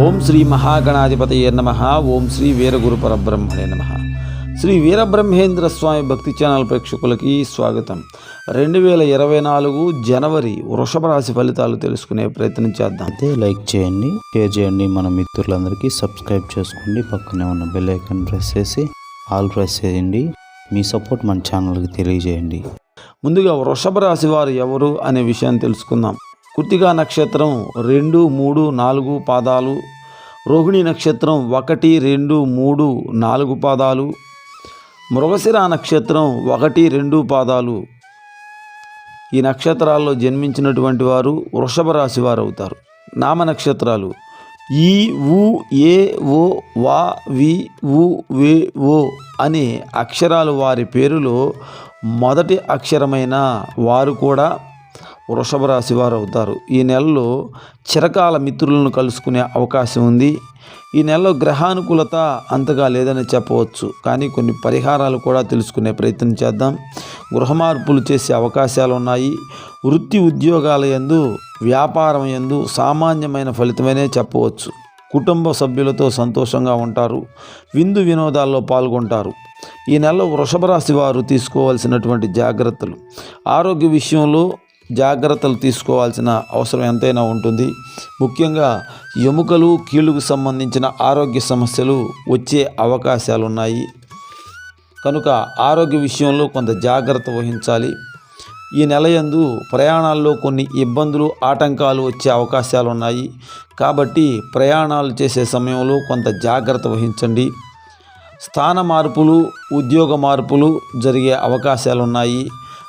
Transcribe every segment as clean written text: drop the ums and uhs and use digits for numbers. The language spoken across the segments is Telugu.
ఓం శ్రీ మహాగణాధిపతయే నమః. ఓం శ్రీ వీరగురు పరబ్రహ్మణే నమః. శ్రీ వీరబ్రహ్మేంద్ర స్వామి భక్తి ఛానల్ ప్రేక్షకులకి స్వాగతం. 2024 జనవరి వృషభ రాశి ఫలితాలు తెలుసుకునే ప్రయత్నం చేద్దాం. అయితే లైక్ చేయండి, షేర్ చేయండి, మన మిత్రులందరికీ సబ్స్క్రైబ్ చేసుకోండి. పక్కనే ఉన్న బెల్ ఐకాన్ ప్రెస్ చేసి ఆల్ ప్రెస్ చేయండి. మీ సపోర్ట్ మన ఛానల్కి తెలియజేయండి. ముందుగా వృషభ రాశి వారు ఎవరు అనే విషయాన్ని తెలుసుకుందాం. కృత్తికా నక్షత్రం 2, 3, 4 పాదాలు, రోహిణి నక్షత్రం 1, 2, 3, 4 పాదాలు, మృగశిర నక్షత్రం 1, 2 పాదాలు. ఈ నక్షత్రాల్లో జన్మించినటువంటి వారు వృషభ రాశి వారు అవుతారు. నామ నక్షత్రాలు ఈ, ఊ, ఏ, ఓ, వా, వి, ఊ, వే, ఓ అనే అక్షరాలు వారి పేరులో మొదటి అక్షరమైన వారు కూడా వృషభ రాశి వారు అవుతారు. ఈ నెలలో చిరకాల మిత్రులను కలుసుకునే అవకాశం ఉంది. ఈ నెలలో గ్రహానుకూలత అంతగా లేదని చెప్పవచ్చు, కానీ కొన్ని పరిహారాలు కూడా తెలుసుకునే ప్రయత్నం చేద్దాం. గృహ మార్పులు చేసే అవకాశాలు ఉన్నాయి. వృత్తి ఉద్యోగాల యందు, వ్యాపారం యందు సామాన్యమైన ఫలితమనే చెప్పవచ్చు. కుటుంబ సభ్యులతో సంతోషంగా ఉంటారు. విందు వినోదాల్లో పాల్గొంటారు. ఈ నెలలో వృషభ రాశి వారు తీసుకోవాల్సినటువంటి జాగ్రత్తలు, ఆరోగ్య విషయంలో జాగ్రత్తలు తీసుకోవాల్సిన అవసరం ఎంతైనా ఉంటుంది. ముఖ్యంగా ఎముకలు, కీళ్ళకు సంబంధించిన ఆరోగ్య సమస్యలు వచ్చే అవకాశాలు ఉన్నాయి కనుక ఆరోగ్య విషయంలో కొంత జాగ్రత్త వహించాలి. ఈ నెల యందు ప్రయాణాల్లో కొన్ని ఇబ్బందులు, ఆటంకాలు వచ్చే అవకాశాలు ఉన్నాయి కాబట్టి ప్రయాణాలు చేసే సమయంలో కొంత జాగ్రత్త వహించండి. స్థాన మార్పులు, ఉద్యోగ మార్పులు జరిగే అవకాశాలు ఉన్నాయి.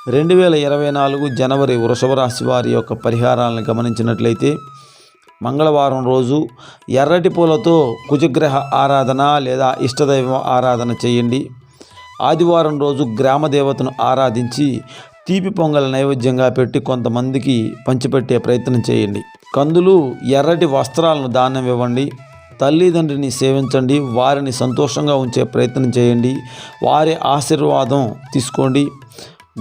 2024 జనవరి వృషభ రాశి వారి యొక్క పరిహారాలను గమనించినట్లయితే, మంగళవారం రోజు ఎర్రటి పూలతో కుజగ్రహ ఆరాధన లేదా ఇష్టదైవం ఆరాధన చేయండి. ఆదివారం రోజు గ్రామదేవతను ఆరాధించి తీపి పొంగల్ నైవేద్యంగా పెట్టి కొంతమందికి పంచిపెట్టే ప్రయత్నం చేయండి. కందులు, ఎర్రటి వస్త్రాలను దానం ఇవ్వండి. తల్లిదండ్రిని సేవించండి. వారిని సంతోషంగా ఉంచే ప్రయత్నం చేయండి. వారి ఆశీర్వాదం తీసుకోండి.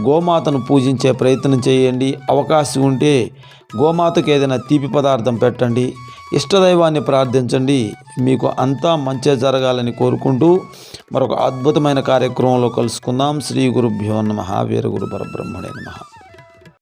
గోమాతను పూజించే ప్రయత్నం చేయండి. అవకాశం ఉంటే గోమాతకు ఏదైనా తీపి పదార్థం పెట్టండి. ఇష్టదైవాన్ని ప్రార్థించండి. మీకు అంతా మంచి జరగాలని కోరుకుంటూ మరొక అద్భుతమైన కార్యక్రమంలో కలుసుకుందాం. శ్రీ గురుభ్యో నమః. వీరగురు పరబ్రహ్మణే నమః.